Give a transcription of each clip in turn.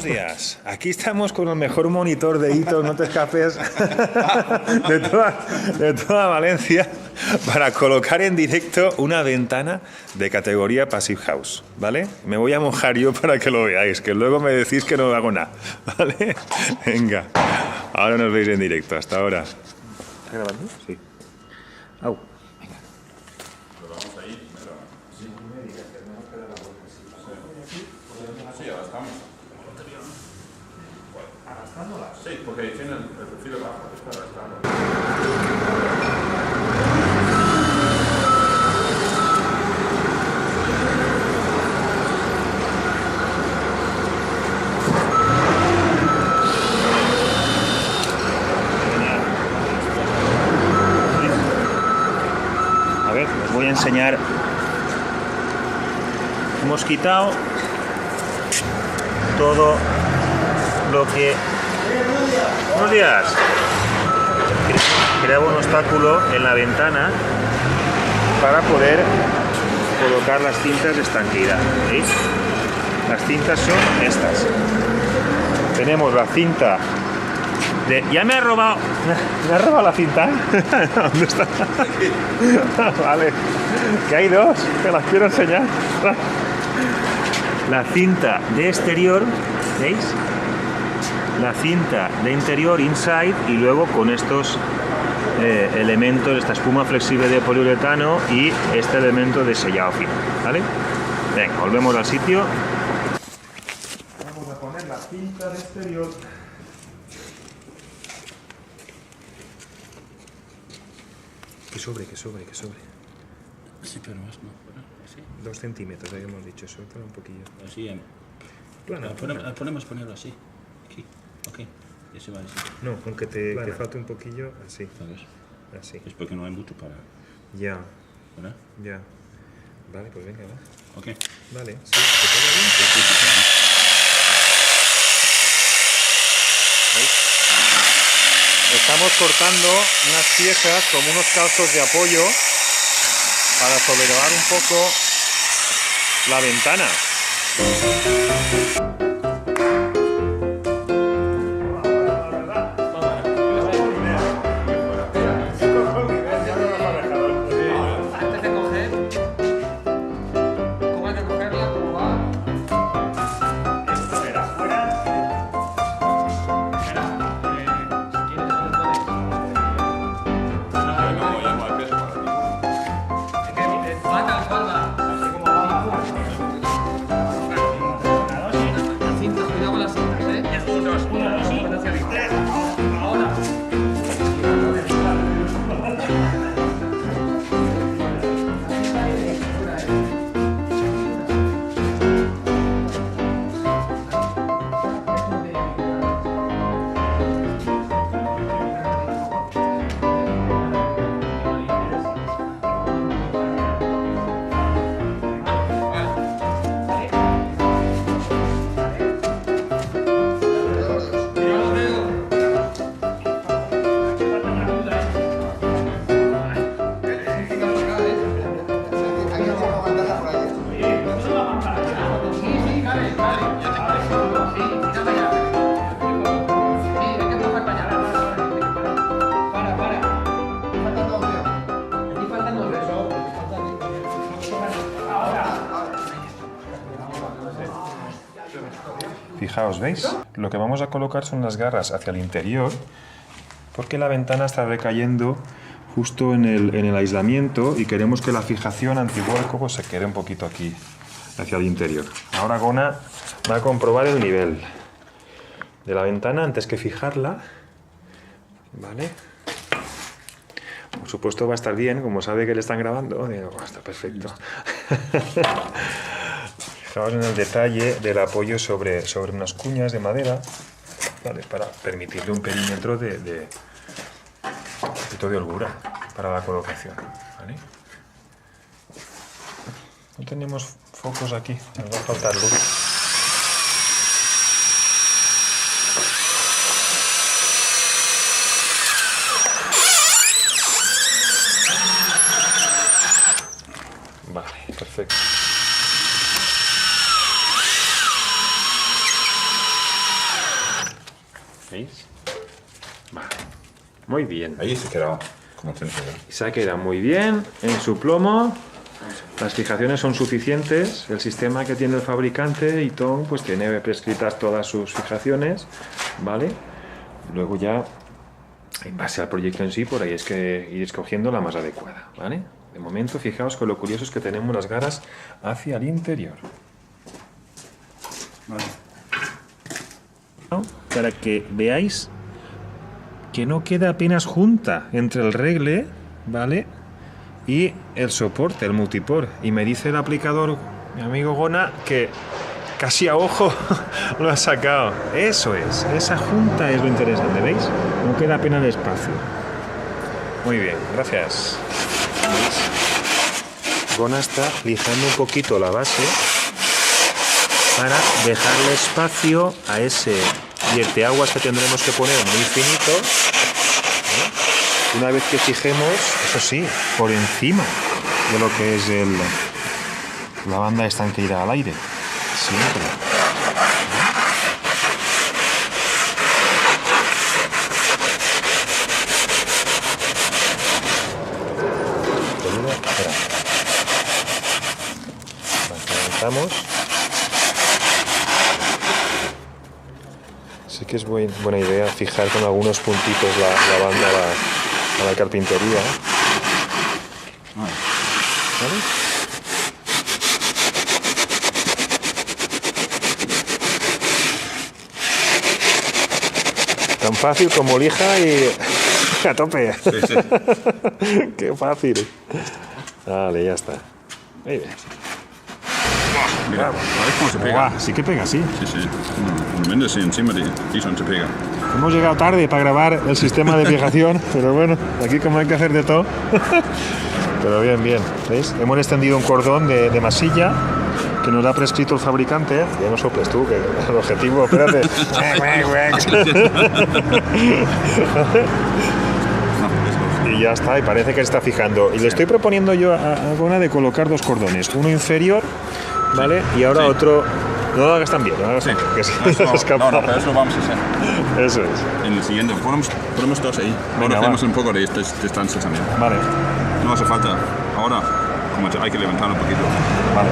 días. Aquí estamos con el mejor monitor de hitos, no te escapes, de toda Valencia, para colocar en directo una ventana de categoría Passive House, ¿vale? Me voy a mojar yo para que lo veáis, que luego me decís que no hago nada, ¿vale? Venga, ahora nos veis en directo. Hasta ahora. ¿Está grabando? Sí. Au. Sí, arrastramos. ¿Arrastrándola? Sí, porque tiene el perfil bajo, está arrastrando. A ver, os voy a enseñar. Hemos quitado todo lo que... Buenos días. Creaba un obstáculo en la ventana para poder colocar las cintas de estanqueidad. ¿Veis? Las cintas son estas. Tenemos la cinta de... Ya me ha robado... ¿Me ha robado la cinta? ¿Dónde está? Vale. Que hay dos. Te las quiero enseñar. La cinta de exterior, ¿veis? La cinta de interior, inside, y luego con estos elementos, esta espuma flexible de poliuretano y este elemento de sellado fino, ¿vale? Venga, volvemos al sitio. Vamos a poner la cinta de exterior. Que sobre. Sí, pero más no. Así. 2 centímetros, habíamos dicho, suéltalo un poquillo. Así. Podemos ponerlo así. Aquí. Ok. Y se va así. No, aunque te falte un poquillo, así. ¿Sabes? Así. Es porque no hay mucho para... Ya, ¿Verdad? ya. Vale, pues venga, va. Ok. Vale, sí, ¿te queda bien? ¿Veis? Estamos cortando unas piezas como unos calzos de apoyo para sobrelevar un poco la ventana. Antes de coger, ¿cómo hay que cogerla? ¿Cómo va? Esto era fuera. Si quieres, no lo pones. No, ya no hay peso para ti. Es que va tal cual va. Así como va. Las cintas, cuidado con las cintas, ¿eh? 1, 2, 1, 2 y 3. Ahora. Fijaos, ¿veis? Lo que vamos a colocar son las garras hacia el interior, porque la ventana está recayendo justo en el aislamiento y queremos que la fijación antivuelco pues, se quede un poquito aquí, hacia el interior. Ahora Gona va a comprobar el nivel de la ventana antes que fijarla, ¿vale? Por supuesto va a estar bien, como sabe que le están grabando, digo, está perfecto. Fijaos en el detalle del apoyo sobre unas cuñas de madera, ¿vale? Para permitirle un perímetro de holgura para la colocación, ¿vale? No tenemos focos aquí, nos va a faltar luz. Vale, perfecto. ¿Veis? Vale. Muy bien. Ahí se queda como tiene que quedar. Se ha quedado muy bien en su plomo. Las fijaciones son suficientes. El sistema que tiene el fabricante, Ytong, pues tiene prescritas todas sus fijaciones, ¿vale? Luego ya, en base al proyecto en sí, por ahí es que ir escogiendo la más adecuada, ¿vale? De momento, fijaos que lo curioso es que tenemos las garras hacia el interior. Vale. Para que veáis que no queda apenas junta entre el regle, ¿vale? Y el soporte, el multiport. Y me dice el aplicador, mi amigo Gona, que casi a ojo lo ha sacado. Eso es, esa junta es lo interesante, ¿veis? No queda apenas el espacio. Muy bien, gracias. ¿Veis? Gona está lijando un poquito la base para dejarle espacio a ese vierteaguas que tendremos que poner muy finito, ¿eh? Una vez que fijemos, eso sí, por encima de lo que es la banda esta que irá al aire, siempre. Espera. Avanzamos. Sí que es buena idea fijar con algunos puntitos la banda a la carpintería. ¿Vale? Tan fácil como lija y a tope. Sí, sí. Qué fácil. Vale, ya está. Muy bien. Mira, ¿sabes cómo se pega? Guau, sí que pega, sí. Sí, sí. Al menos sí, encima de Tyson se pega. Hemos llegado tarde para grabar el sistema de fijación, pero bueno, aquí como hay que hacer de todo. Pero bien, bien. ¿Veis? Hemos extendido un cordón de masilla que nos ha prescrito el fabricante. Ya no soples tú, que el objetivo, espérate. Y ya está, y parece que se está fijando. Y le estoy proponiendo yo a Gona de colocar dos cordones, uno inferior, ¿vale? Y ahora Sí. otro. No lo hagas tan bien, no lo hagas tan bien, que se escapa. No, pero eso lo vamos a hacer. Eso es. En el siguiente, ponemos dos ahí. Venga, Ahora hacemos va. un poco de distancia también. Vale, No hace falta. Ahora, como hay que levantar un poquito. vale.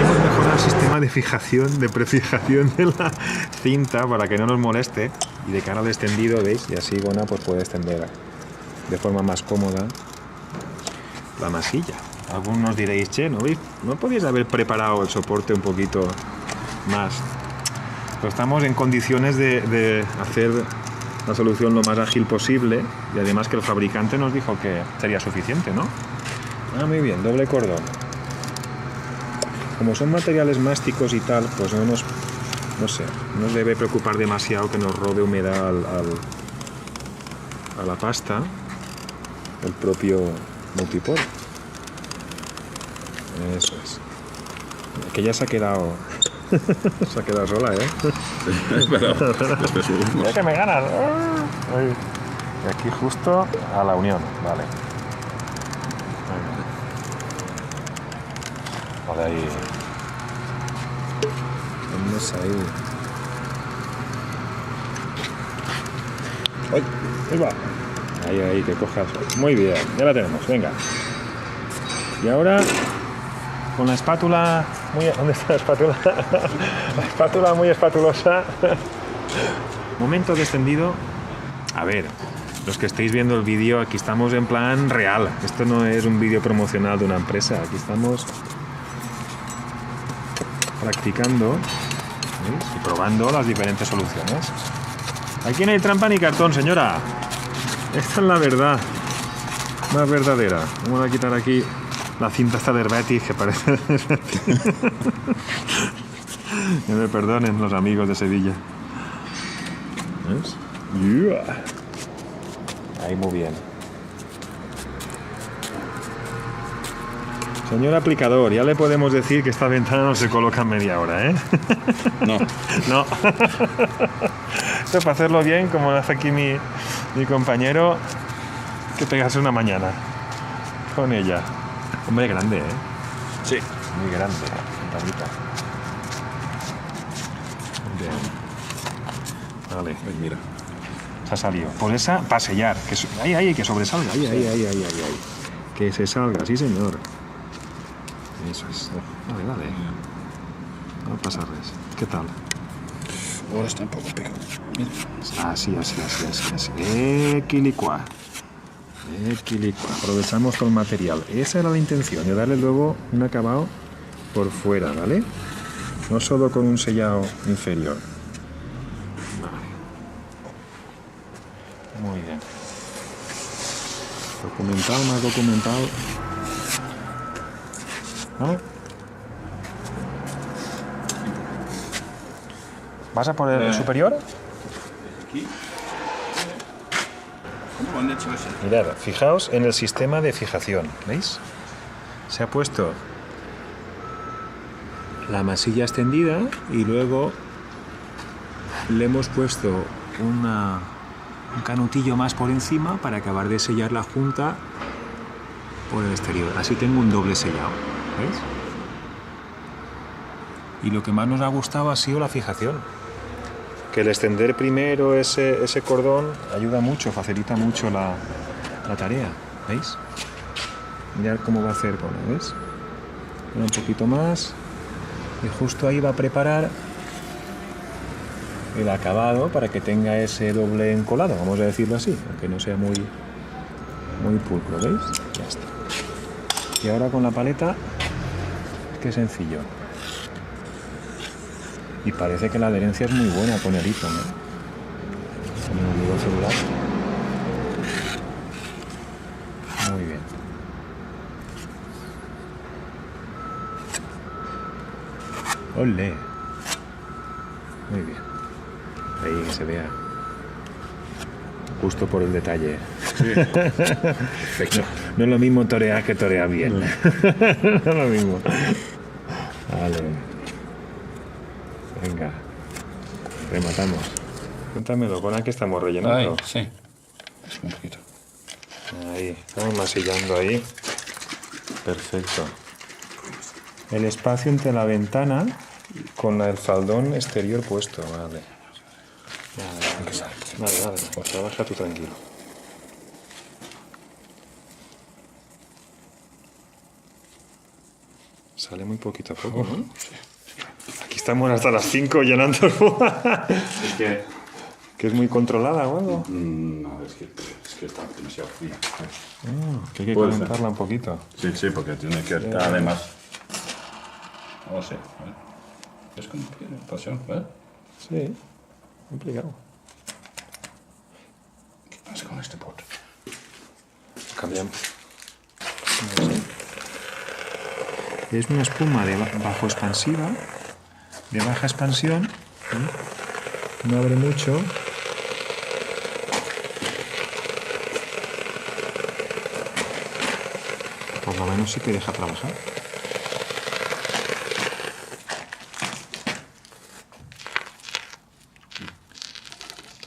Hemos mejorado el sistema de fijación, de prefijación de la cinta para que no nos moleste. Y de cara al extendido, ¿veis? Y así Gona pues puede extender de forma más cómoda la masilla. Algunos diréis, che, ¿no podéis haber preparado el soporte un poquito más? Pero estamos en condiciones de hacer la solución lo más ágil posible y además que el fabricante nos dijo que sería suficiente, ¿no? Ah, muy bien, doble cordón. Como son materiales másticos y tal, pues no nos debe preocupar demasiado que nos robe humedad a la pasta, el propio multiport. Eso es. Que ya se ha quedado sola, ¿eh? Pero después subimos. Mira que me ganas. Ay. Y aquí justo a la unión, vale. Vale, ahí. Vamos ahí. ¡Ay! Ahí va. Ahí, que cojas. Muy bien, ya la tenemos, venga. Y ahora, con la espátula muy... ¿Dónde está la espátula? La espátula muy espatulosa. Momento de extendido. A ver, los que estáis viendo el vídeo, aquí estamos en plan real. Esto no es un vídeo promocional de una empresa. Aquí estamos practicando, ¿veis? Y probando las diferentes soluciones. Aquí no hay trampa ni cartón, señora. Esta es la verdad más verdadera. Vamos a quitar aquí la cinta esta de Hermetic que parece... Que me perdonen los amigos de Sevilla. ¿Ves? Yeah. Ahí muy bien. Señor aplicador, ya le podemos decir que esta ventana no se coloca en media hora, ¿eh? No. No. Esto para hacerlo bien, como hace aquí mi compañero, que pegarse una mañana con ella. Hombre, grande, ¿eh? Sí. Muy grande, ventanita. Bien. Vale, Pues mira. se ha salido. Por esa, para sellar. Ahí, que sobresalga. Ahí. Que se salga, sí señor. Eso es. Dale. No pasa res. ¿Qué tal? Ahora está un poco pegado. Mira. Así. Equilicua. Aprovechamos todo el material. Esa era la intención, de darle luego un acabado por fuera, ¿vale? No solo con un sellado inferior. Vale. Muy bien. Documentado, más documentado. ¿No? ¿Vas a por el superior? Aquí. ¿Cómo han hecho eso? Mirad, fijaos en el sistema de fijación, ¿veis? Se ha puesto la masilla extendida y luego le hemos puesto un canutillo más por encima para acabar de sellar la junta por el exterior. Así tengo un doble sellado, ¿veis? Y lo que más nos ha gustado ha sido la fijación. Que el extender primero ese cordón ayuda mucho, facilita mucho la tarea, ¿veis? Mirad cómo va a hacer con él, ¿ves? Un poquito más y justo ahí va a preparar el acabado para que tenga ese doble encolado, vamos a decirlo así, aunque no sea muy pulcro, ¿veis? Ya está. Y ahora con la paleta, qué sencillo. Y parece que la adherencia es muy buena con el hito, ¿no? Con el olivo celular. Muy bien. ¡Olé! Muy bien. Ahí que se vea. Justo por el detalle. Sí. Perfecto. No es lo mismo torear que torear bien. No es lo mismo. Vale. Venga, rematamos. Cuéntamelo, ¿con qué estamos rellenando? Ahí, sí. Es un poquito. Ahí, estamos masillando ahí. Perfecto. El espacio entre la ventana con el faldón exterior puesto, vale. Vale, pues trabaja tú tranquilo. Sale muy poquito a poco, ¿no? Aquí estamos hasta las 5 llenando el Es que... ¿Que es muy controlada o algo? No, es que está demasiado fría. Que hay que Puede calentarla un poquito. Sí, porque tiene que estar además... No sé, ¿vale? Es como pasión, ¿vale? Sí, complicado. ¿Qué pasa con este pot? Cambiamos. Es una espuma de bajo expansiva, de baja expansión. No abre mucho. Por lo menos sí que deja trabajar.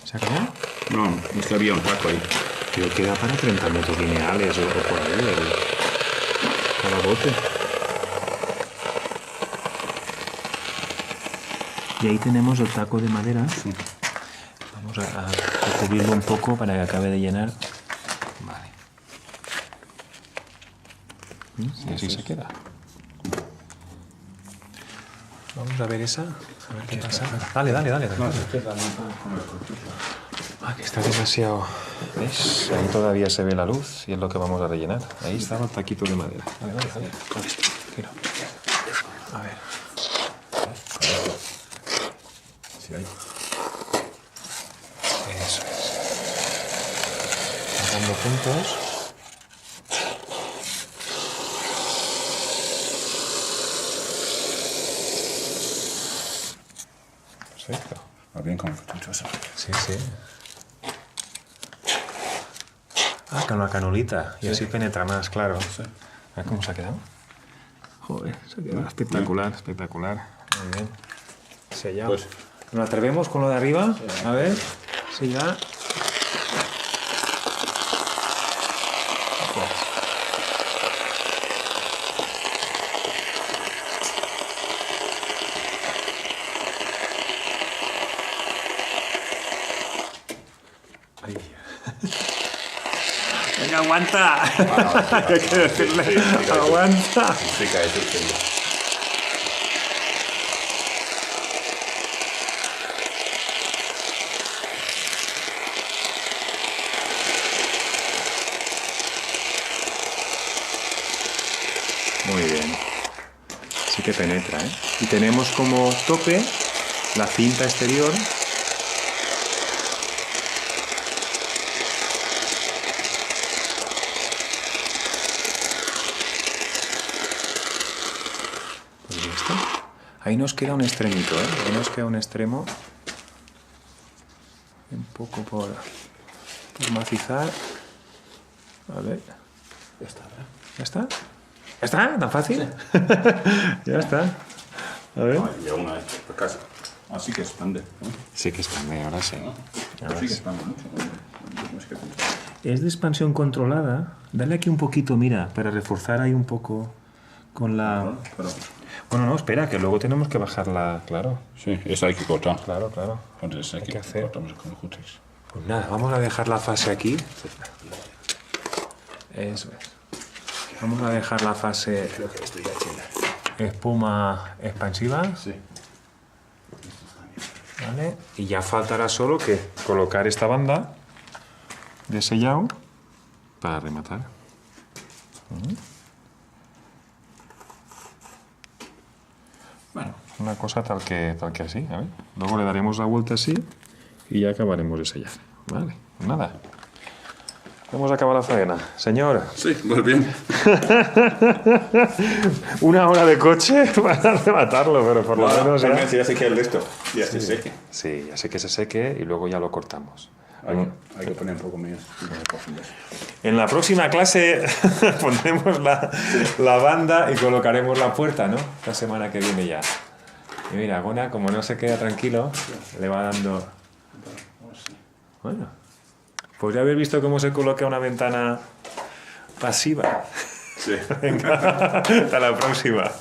¿Se acabó? No, es que había un taco ahí. Pero queda para 30 metros lineales o por ahí, cada bote. Y ahí tenemos el taco de madera. Vamos a cubrirlo un poco para que acabe de llenar. Vale. Y así se queda. Vamos a ver esa. A ver qué pasa. Dale. Que está demasiado. ¿Ves? Ahí todavía se ve la luz y es lo que vamos a rellenar. Ahí estaba el taquito de madera. Dale. Tira. A ver. Sí, ahí. Eso es. Sacando puntos. Perfecto. Va bien con cartuchos. Sí. Con la canulita. Y así penetra más, claro. Sí. A ver cómo se ha quedado. Joder, se ha quedado espectacular. Muy bien. Sellado. Pues- ¿Nos atrevemos con lo de arriba? A ver. Si ya. ¡Aguanta! Hay que decirle, ¡aguanta! Explica eso, sí. Muy bien. Sí que penetra, ¿eh? Y tenemos como tope la cinta exterior. Pues ya está. Ahí nos queda un extremito, ¿eh? Ahí nos queda un extremo. Un poco por macizar. A ver. Ya está, ¿verdad? ¿Ya está? ¿Ya está? ¿Tan fácil? Ya está. A ver. Y una vez, pues casi. Así que expande, ¿no? Sí que expande, ahora sí. Ahora sí que expande mucho. Es que Es de expansión controlada. Dale aquí un poquito, mira, para reforzar ahí un poco con la... pero, Bueno, no, espera, que luego tenemos que bajarla, claro. sí, esa hay que cortar. Claro, claro. Entonces hay que que hacer. cortamos con el cutis. Pues nada, vamos a dejar la fase aquí. Eso es. Vamos a dejar la fase Creo que esto ya tiene. espuma expansiva. Sí. ¿Vale? Y ya faltará solo que colocar esta banda de sellado para rematar. Bueno, Una cosa tal que así, a ver. Luego le daremos la vuelta así y ya acabaremos de sellar. Vale, pues nada. Hemos acabado la faena. Señor, sí, muy bien. 1 hora de coche para rematarlo, pero por lo menos ya... ya se queda listo. Ya se seque. Sí, ya sé que se seque y luego ya lo cortamos. Hay que poner un poco más. En la próxima clase pondremos la banda y colocaremos la puerta, ¿no? La semana que viene ya. Y mira, Gona, como no se queda tranquilo, le va dando... Bueno, pues ya habéis visto cómo se coloca una ventana pasiva. Sí. Venga, hasta la próxima.